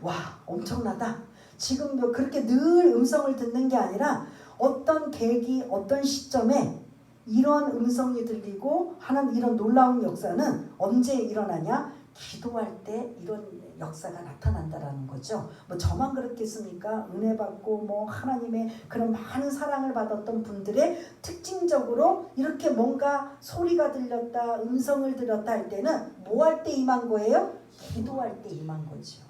Speaker 1: 와, 엄청나다. 지금 그렇게 늘 음성을 듣는 게 아니라 어떤 계기, 어떤 시점에 이런 음성이 들리고 하는 이런 놀라운 역사는 언제 일어나냐? 기도할 때 이런 역사가 나타난다라는 거죠. 뭐 저만 그렇겠습니까? 은혜 받고 뭐 하나님의 그런 많은 사랑을 받았던 분들의 특징적으로 이렇게 뭔가 소리가 들렸다, 음성을 들었다 할 때는 뭐 할 때 임한 거예요? 기도할 때 임한 거죠.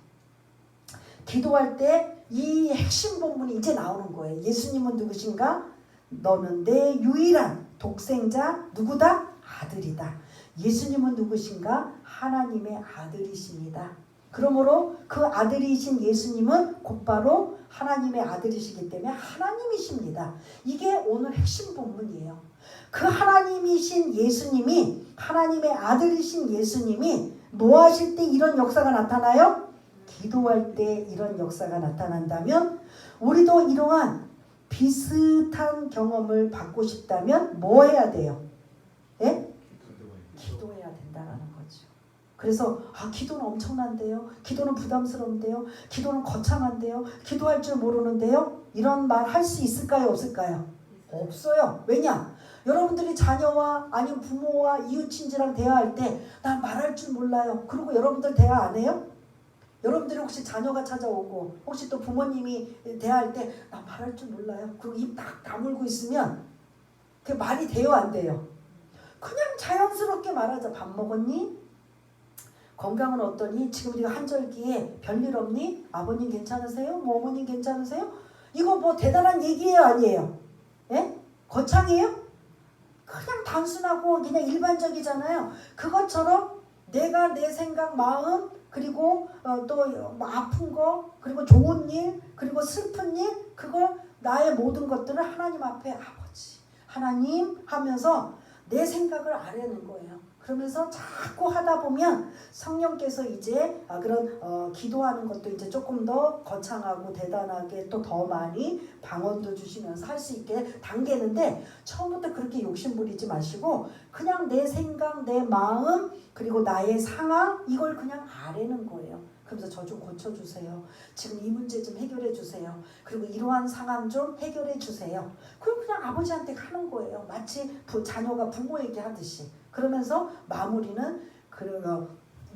Speaker 1: 기도할 때 이 핵심 본문이 이제 나오는 거예요. 예수님은 누구신가? 너는 내 유일한 독생자 누구다? 아들이다. 예수님은 누구신가? 하나님의 아들이십니다. 그러므로 그 아들이신 예수님은 곧바로 하나님의 아들이시기 때문에 하나님이십니다. 이게 오늘 핵심 본문이에요. 그 하나님이신 예수님이, 하나님의 아들이신 예수님이 뭐 하실 때 이런 역사가 나타나요? 기도할 때 이런 역사가 나타난다면 우리도 이러한 비슷한 경험을 받고 싶다면 뭐 해야 돼요? 예? 기도해야 된다라는 거죠. 그래서 기도는 엄청난데요. 기도는 부담스러운데요. 기도는 거창한데요. 기도할 줄 모르는데요. 이런 말 할 수 있을까요? 없을까요? 없어요. 왜냐? 여러분들이 자녀와 아니면 부모와 이웃친지랑 대화할 때 난 말할 줄 몰라요. 그리고 여러분들 대화 안 해요? 여러분들이 혹시 자녀가 찾아오고 혹시 또 부모님이 대화할 때 나 말할 줄 몰라요. 그리고 입 딱 다물고 있으면 그게 말이 돼요? 안 돼요? 그냥 자연스럽게 말하자. 밥 먹었니? 건강은 어떠니? 지금 우리가 한절기에 별일 없니? 아버님 괜찮으세요? 뭐 어머님 괜찮으세요? 이거 뭐 대단한 얘기예요? 아니에요? 예? 거창해요? 그냥 단순하고 그냥 일반적이잖아요. 그것처럼 내가 내 생각, 마음, 그리고 또 아픈 거, 그리고 좋은 일, 그리고 슬픈 일, 그걸 나의 모든 것들을 하나님 앞에 아버지, 하나님 하면서 내 생각을 아뢰는 거예요. 그러면서 자꾸 하다 보면 성령께서 이제 그런 기도하는 것도 이제 조금 더 거창하고 대단하게 또 더 많이 방언도 주시면서 할 수 있게 당기는데 처음부터 그렇게 욕심 부리지 마시고 그냥 내 생각, 내 마음 그리고 나의 상황 이걸 그냥 아뢰는 거예요. 그러면서 저 좀 고쳐주세요. 지금 이 문제 좀 해결해 주세요. 그리고 이러한 상황 좀 해결해 주세요. 그럼 그냥 아버지한테 가는 거예요. 마치 자녀가 부모에게 하듯이. 그러면서 마무리는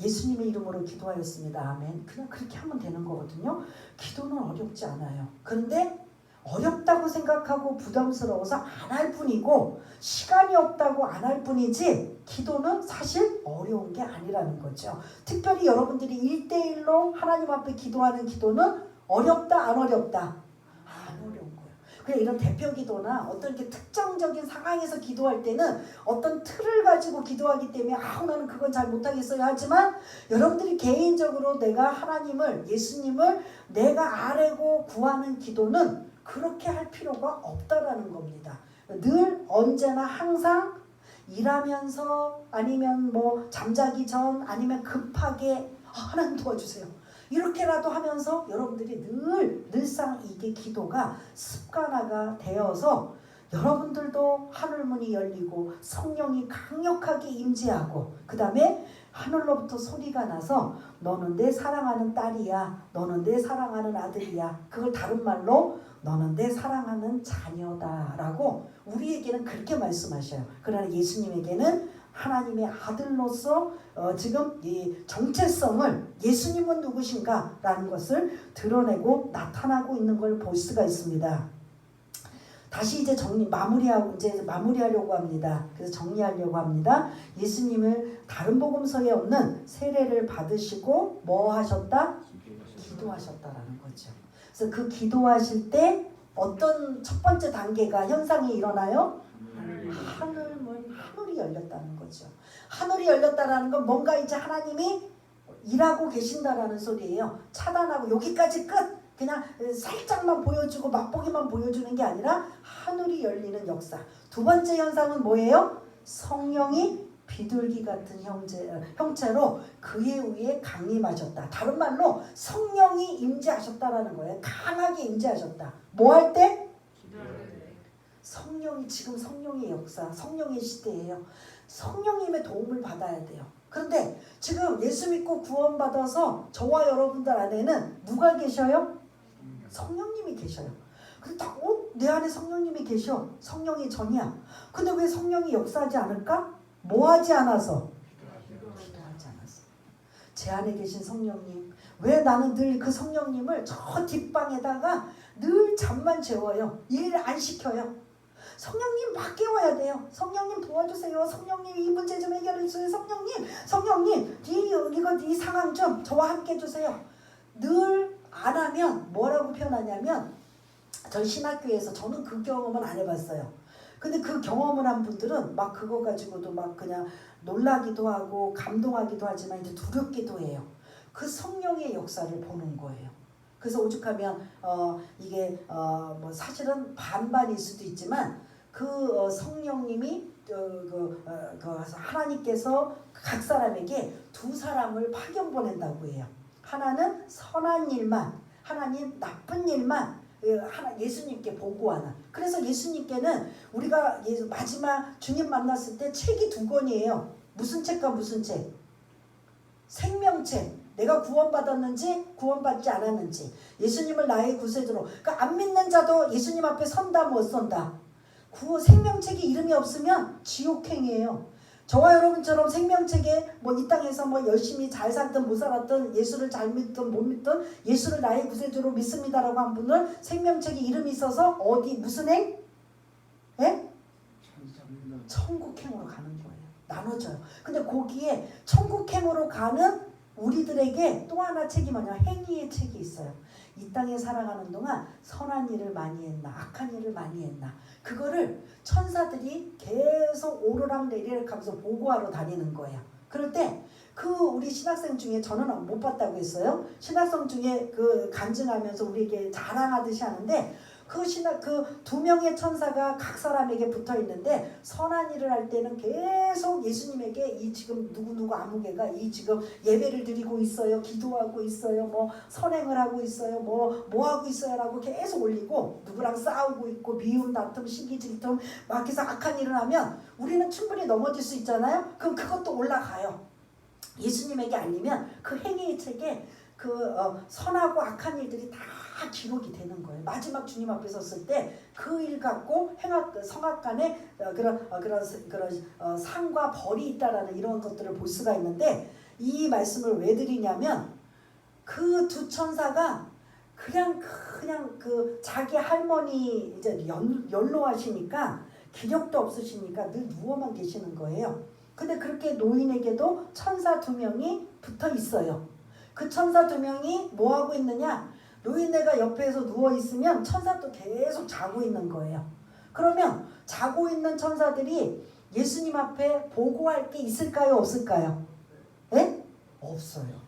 Speaker 1: 예수님의 이름으로 기도하였습니다. 아멘. 그냥 그렇게 하면 되는 거거든요. 기도는 어렵지 않아요. 그런데 어렵다고 생각하고 부담스러워서 안 할 뿐이고 시간이 없다고 안 할 뿐이지 기도는 사실 어려운 게 아니라는 거죠. 특별히 여러분들이 1대1로 하나님 앞에 기도하는 기도는 어렵다 안 어렵다? 안 어려운 거예요. 그냥 이런 대표 기도나 어떤 이렇게 특정적인 상황에서 기도할 때는 어떤 틀을 가지고 기도하기 때문에 나는 그건 잘 못하겠어요 하지만 여러분들이 개인적으로 내가 하나님을 예수님을 내가 아뢰고 구하는 기도는 그렇게 할 필요가 없다라는 겁니다. 늘 언제나 항상 일하면서 아니면 뭐 잠자기 전 아니면 급하게 하나님 도와주세요. 이렇게라도 하면서 여러분들이 늘상 이게 기도가 습관화가 되어서 여러분들도 하늘문이 열리고 성령이 강력하게 임재하고 그 다음에 하늘로부터 소리가 나서 너는 내 사랑하는 딸이야. 너는 내 사랑하는 아들이야. 그걸 다른 말로 너는 내 사랑하는 자녀다라고 우리에게는 그렇게 말씀하셔요. 그러나 예수님에게는 하나님의 아들로서 지금 이 정체성을 예수님은 누구신가라는 것을 드러내고 나타나고 있는 걸 볼 수가 있습니다. 다시 이제 마무리하려고 합니다. 그래서 정리하려고 합니다. 예수님을 다른 복음서에 없는 세례를 받으시고 뭐 하셨다? 기도하셨다라는 거죠. 그래서 그 기도하실 때 어떤 첫 번째 단계가 현상이 일어나요? 하늘이 열렸다는 거죠. 하늘이 열렸다라는 건 뭔가 이제 하나님이 일하고 계신다라는 소리예요. 차단하고 여기까지 끝. 그냥 살짝만 보여주고 맛보기만 보여주는 게 아니라 하늘이 열리는 역사. 두 번째 현상은 뭐예요? 성령이 비둘기 같은 형체로 그의 위에 강림하셨다. 다른 말로 성령이 임재하셨다라는 거예요. 강하게 임재하셨다. 뭐 할 때? 성령이 지금 성령의 역사, 성령의 시대예요. 성령님의 도움을 받아야 돼요. 그런데 지금 예수 믿고 구원받아서 저와 여러분들 안에는 누가 계셔요? 성령님이 계셔요. 근데 내 안에 성령님이 계셔. 성령이 전이야. 근데 왜 성령이 역사하지 않을까? 뭐 하지 않아서? 기도하지 않았어. 제 안에 계신 성령님. 왜 나는 늘 그 성령님을 저 뒷방에다가 늘 잠만 재워요. 일 안 시켜요. 성령님 막 깨워야 돼요. 성령님 도와주세요. 성령님 이 문제 좀 해결해 주세요. 성령님 이 상황 좀 저와 함께 해주세요. 늘 안 하면 뭐라고 표현하냐면, 저희 신학교에서 저는 그 경험은 안 해봤어요. 근데 그 경험을 한 분들은 막 그거 가지고도 막 그냥 놀라기도 하고 감동하기도 하지만 이제 두렵기도 해요. 그 성령의 역사를 보는 거예요. 그래서 오죽하면 이게 뭐 사실은 반반일 수도 있지만 그 성령님이 하나님께서 각 사람에게 두 사람을 파견 보낸다고 해요. 하나는 선한 일만, 하나는 나쁜 일만 예수님께 보고하는. 그래서 예수님께는 우리가 마지막 주님 만났을 때 책이 두 권이에요. 무슨 책과 무슨 책? 생명책. 내가 구원받았는지 구원받지 않았는지, 예수님을 나의 구세주로. 그러니까 안 믿는 자도 예수님 앞에 선다 못 선다. 생명책에 이름이 없으면 지옥행이에요. 저와 여러분처럼 생명책에 뭐 이 땅에서 뭐 열심히 잘 살든 못 살았든, 예수를 잘 믿든 못 믿든, 예수를 나의 구세주로 믿습니다라고 한 분은 생명책에 이름이 있어서 어디 무슨 행? 예? 천국행으로 가는 거예요. 나눠져요. 근데 거기에 천국행으로 가는 우리들에게 또 하나 책이 뭐냐? 행위의 책이 있어요. 이 땅에 살아가는 동안 선한 일을 많이 했나, 악한 일을 많이 했나, 그거를 천사들이 계속 오르락 내리락 하면서 보고하러 다니는 거예요. 그럴 때 우리 신학생 중에, 저는 못 봤다고 했어요. 신학생 중에 간증하면서 우리에게 자랑하듯이 하는데, 그 두 명의 천사가 각 사람에게 붙어 있는데, 선한 일을 할 때는 계속 예수님에게 이 지금 누구 아무개가 이 지금 예배를 드리고 있어요, 기도하고 있어요, 뭐 선행을 하고 있어요, 뭐 하고 있어요라고 계속 올리고, 누구랑 싸우고 있고 미움 다툼 시기 질투 막 해서 악한 일을 하면 우리는 충분히 넘어질 수 있잖아요. 그럼 그것도 올라가요. 예수님에게 알리면 그 행위의 책에 선하고 악한 일들이 다 기록이 되는 거예요. 마지막 주님 앞에 섰을 때 그 일 갖고 성악간에 그런 상과 벌이 있다라는 이런 것들을 볼 수가 있는데, 이 말씀을 왜 드리냐면, 그 두 천사가 그냥 자기 할머니 이제 연로하시니까 기력도 없으시니까 늘 누워만 계시는 거예요. 근데 그렇게 노인에게도 천사 두 명이 붙어 있어요. 그 천사 두 명이 뭐 하고 있느냐? 노인네가 옆에서 누워있으면 천사도 계속 자고 있는 거예요. 그러면 자고 있는 천사들이 예수님 앞에 보고할 게 있을까요? 없을까요? 예? 없어요.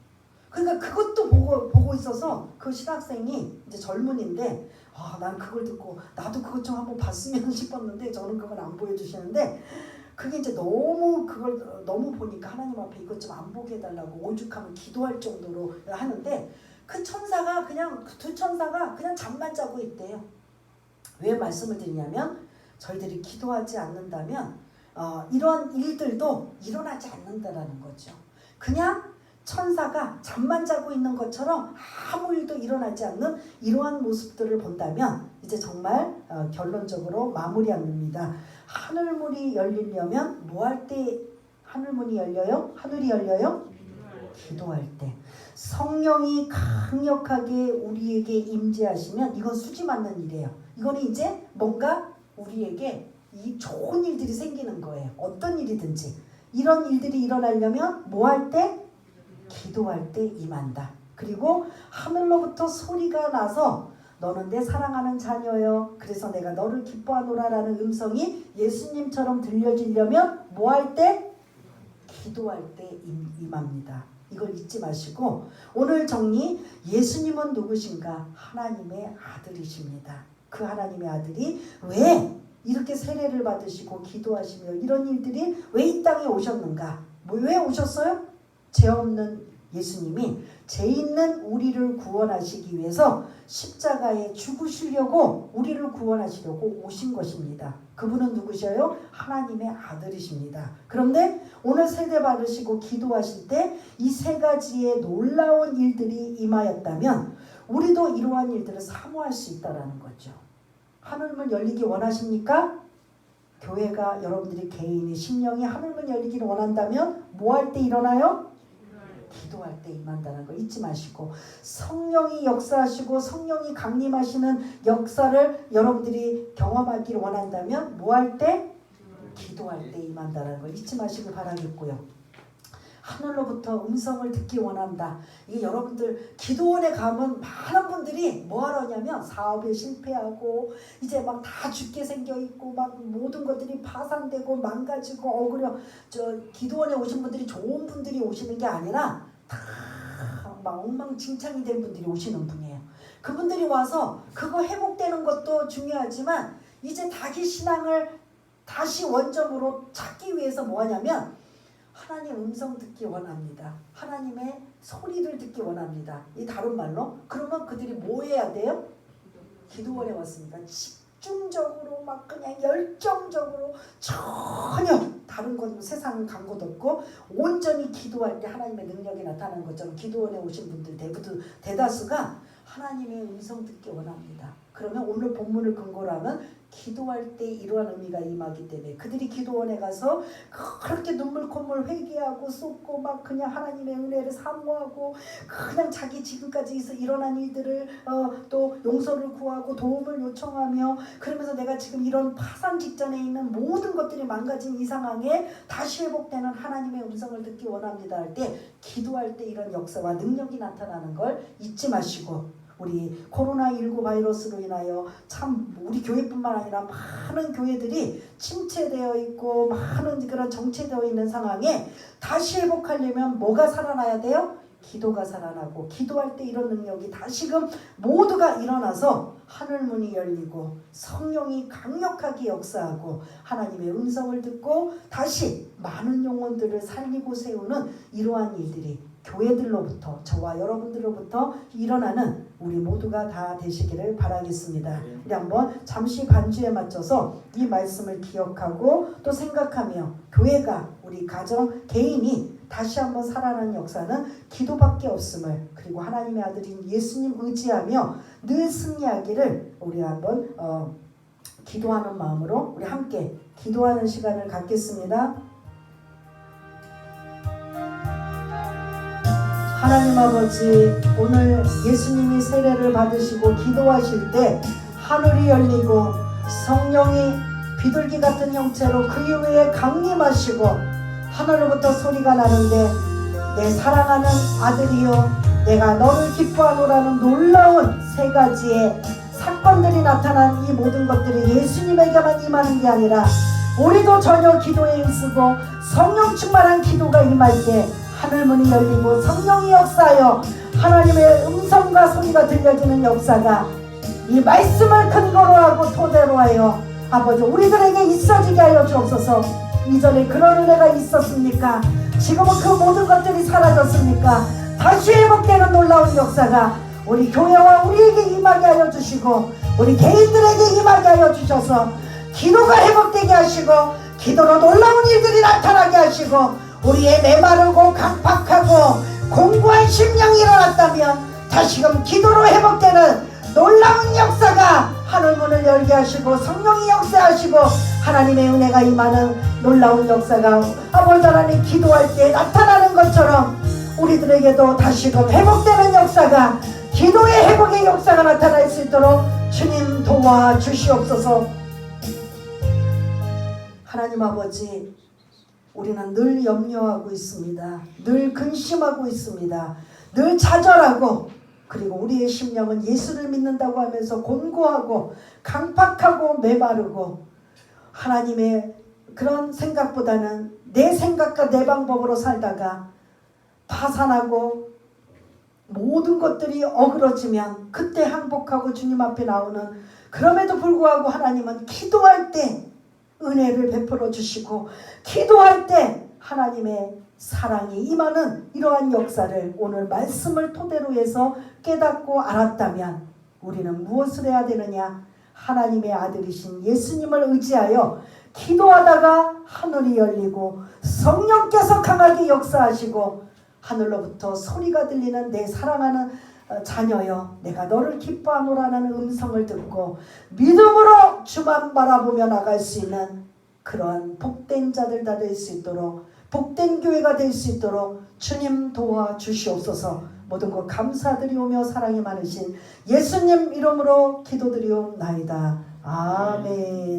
Speaker 1: 그러니까 그것도 보고 있어서 그 신학생이 이제 젊은인데, 난 그걸 듣고 나도 그것 좀 한번 봤으면 싶었는데, 저는 그걸 안 보여주시는데, 그게 이제 너무 보니까 하나님 앞에 이것 좀 안 보게 해달라고 오죽하면 기도할 정도로 하는데, 그 두 천사가 그냥 잠만 자고 있대요. 왜 말씀을 드리냐면, 저희들이 기도하지 않는다면 이런 일들도 일어나지 않는다라는 거죠. 그냥 천사가 잠만 자고 있는 것처럼 아무 일도 일어나지 않는 이러한 모습들을 본다면, 이제 정말 결론적으로 마무리합니다. 하늘문이 열리려면 뭐 할 때 하늘문이 열려요? 하늘이 열려요? 기도할 때. 성령이 강력하게 우리에게 임재하시면 이건 수지 맞는 일이에요. 이거는 이제 뭔가 우리에게 이 좋은 일들이 생기는 거예요. 어떤 일이든지. 이런 일들이 일어나려면 뭐 할 때? 기도할 때 임한다. 그리고 하늘로부터 소리가 나서 너는 내 사랑하는 자녀여, 그래서 내가 너를 기뻐하노라라는 음성이 예수님처럼 들려지려면 뭐 할 때? 기도할 때 임합니다. 이걸 잊지 마시고 오늘 정리, 예수님은 누구신가? 하나님의 아들이십니다. 그 하나님의 아들이 왜 이렇게 세례를 받으시고 기도하시며 이런 일들이 왜 이 땅에 오셨는가? 왜 오셨어요? 죄 없는 예수님이 죄 있는 우리를 구원하시기 위해서 십자가에 죽으시려고 우리를 구원하시려고 오신 것입니다. 그분은 누구셔요? 하나님의 아들이십니다. 그런데 오늘 세례 받으시고 기도하실 때 이 세 가지의 놀라운 일들이 임하였다면 우리도 이러한 일들을 사모할 수 있다는 거죠. 하늘문 열리기 원하십니까? 교회가 여러분들이 개인이 심령이 하늘문 열리기를 원한다면 뭐 할 때 일어나요? 기도할 때 임한다는 거 잊지 마시고, 성령이 역사하시고 성령이 강림하시는 역사를 여러분들이 경험하기를 원한다면 뭐 할 때? 기도할 때 임한다는 걸 잊지 마시길 바라겠고요. 하늘로부터 음성을 듣기 원한다. 이게 여러분들 기도원에 가면 많은 분들이 뭐 하러 오냐면 사업에 실패하고 이제 막 다 죽게 생겨 있고 막 모든 것들이 파산되고 망가지고 억울해. 저 기도원에 오신 분들이 좋은 분들이 오시는 게 아니라 다 막 엉망진창이 된 분들이 오시는 분이에요. 그분들이 와서 그거 회복되는 것도 중요하지만 이제 자기 신앙을 다시 원점으로 찾기 위해서 뭐 하냐면 하나님 음성 듣기 원합니다. 하나님의 소리를 듣기 원합니다. 이 다른 말로 그러면 그들이 뭐 해야 돼요? 기도원에 왔습니다. 집중적으로 막 그냥 열정적으로 전혀 다른 건 세상은 간 것 없고 온전히 기도할 때 하나님의 능력이 나타나는 것처럼 기도원에 오신 분들 대다수가 하나님의 음성 듣기 원합니다. 그러면 오늘 본문을 근거로 하면 기도할 때 이러한 의미가 임하기 때문에 그들이 기도원에 가서 그렇게 눈물 콧물 회개하고 쏟고 막 그냥 하나님의 은혜를 사모하고 그냥 자기 지금까지 일어난 일들을 또 용서를 구하고 도움을 요청하며 그러면서 내가 지금 이런 파산 직전에 있는 모든 것들이 망가진 이 상황에 다시 회복되는 하나님의 음성을 듣기 원합니다 할 때 기도할 때 이런 역사와 능력이 나타나는 걸 잊지 마시고, 우리 코로나19 바이러스로 인하여 참 우리 교회뿐만 아니라 많은 교회들이 침체되어 있고 많은 그런 정체되어 있는 상황에 다시 회복하려면 뭐가 살아나야 돼요? 기도가 살아나고, 기도할 때 이런 능력이 다시금 모두가 일어나서 하늘문이 열리고 성령이 강력하게 역사하고 하나님의 음성을 듣고 다시 많은 영혼들을 살리고 세우는 이러한 일들이 교회들로부터, 저와 여러분들로부터 일어나는 우리 모두가 다 되시기를 바라겠습니다. 우리 한번 잠시 반주에 맞춰서 이 말씀을 기억하고 또 생각하며 교회가, 우리 가정, 개인이 다시 한번 살아나는 역사는 기도밖에 없음을, 그리고 하나님의 아들인 예수님 의지하며 늘 승리하기를 우리 한번 기도하는 마음으로 우리 함께 기도하는 시간을 갖겠습니다. 하나님 아버지, 오늘 예수님이 세례를 받으시고 기도하실 때 하늘이 열리고 성령이 비둘기 같은 형체로 그 위에 강림하시고 하늘로부터 소리가 나는데 내 사랑하는 아들이여 내가 너를 기뻐하노라는 놀라운 세 가지의 사건들이 나타난 이 모든 것들이 예수님에게만 임하는 게 아니라 우리도 전혀 기도에 힘쓰고 성령 충만한 기도가 임할 때 하늘문이 열리고 성령이 역사하여 하나님의 음성과 소리가 들려지는 역사가 이 말씀을 근거로 하고 토대로 하여 아버지 우리들에게 있어지게 하여 주옵소서. 이전에 그런 은혜가 있었습니까? 지금은 그 모든 것들이 사라졌습니까? 다시 회복되는 놀라운 역사가 우리 교회와 우리에게 임하게 하여 주시고 우리 개인들에게 임하게 하여 주셔서 기도가 회복되게 하시고 기도로 놀라운 일들이 나타나게 하시고 우리의 메마르고 강팍하고 공고한 심령이 일어났다면 다시금 기도로 회복되는 놀라운 역사가 하늘문을 열게 하시고 성령이 역사하시고 하나님의 은혜가 임하는 놀라운 역사가 아버지 하나님 기도할 때 나타나는 것처럼 우리들에게도 다시금 회복되는 역사가, 기도의 회복의 역사가 나타날 수 있도록 주님 도와주시옵소서. 하나님 아버지, 우리는 늘 염려하고 있습니다. 늘 근심하고 있습니다. 늘 좌절하고, 그리고 우리의 심령은 예수를 믿는다고 하면서 곤고하고 강팍하고 메마르고 하나님의 그런 생각보다는 내 생각과 내 방법으로 살다가 파산하고 모든 것들이 어그러지면 그때 항복하고 주님 앞에 나오는, 그럼에도 불구하고 하나님은 기도할 때 은혜를 베풀어 주시고 기도할 때 하나님의 사랑이 임하는 이러한 역사를 오늘 말씀을 토대로 해서 깨닫고 알았다면 우리는 무엇을 해야 되느냐? 하나님의 아들이신 예수님을 의지하여 기도하다가 하늘이 열리고 성령께서 강하게 역사하시고 하늘로부터 소리가 들리는 내 사랑하는 자녀여 내가 너를 기뻐하노라는 음성을 듣고 믿음으로 주만 바라보며 나갈 수 있는 그러한 복된 자들 다 될 수 있도록, 복된 교회가 될 수 있도록 주님 도와주시옵소서. 모든 것 감사드리오며 사랑이 많으신 예수님 이름으로 기도드리옵나이다. 아멘.